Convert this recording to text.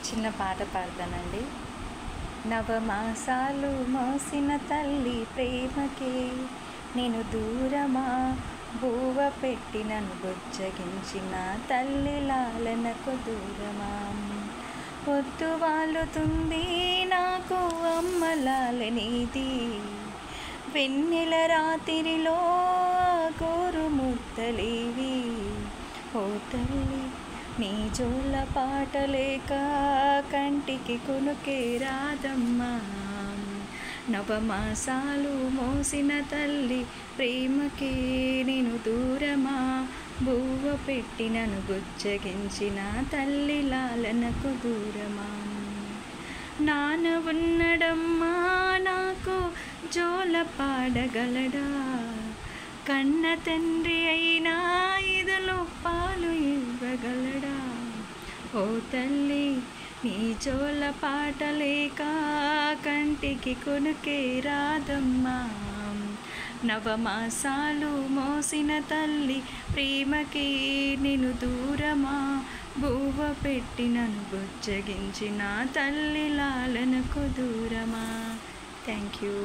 చిన్న పాట పాడతానండి. నవమాసాలు మోసిన తల్లి ప్రేమకే నేను దూరమా, బువ్వ పెట్టి నన్ను బుజ్జగించిన తల్లి లాలనకు దూరమా. పొద్దు వాలుతుంది నాకు అమ్మ లాలనిది, వెన్నెల రాత్రిలో గోరు ముద్దలేవి. ఓ తల్లి నీ జోల పాటలేక కంటికి కొనుకే రాదమ్మా. నవమాసాలు మోసిన తల్లి ప్రేమకే నేను దూరమా, బువ్వ పెట్టి నన్ను బుజ్జగించిన తల్లి లాలనకు దూరమా. నాన్న ఉన్నడమ్మా నాకు జోల పాడగలడా, కన్న తండ్రి అయినా ఇదలో పాలు ఇవ్వగలడా. ఓ తల్లి నీ జోల పాటలేక కంటికి కొనుకే రాదమ్మా. నవమాసాలు మోసిన తల్లి ప్రేమకి నేను దూరమా, బువ్వ పెట్టి నన్ను బుజ్జగించిన తల్లి లాలనకు దూరమా. Thank you.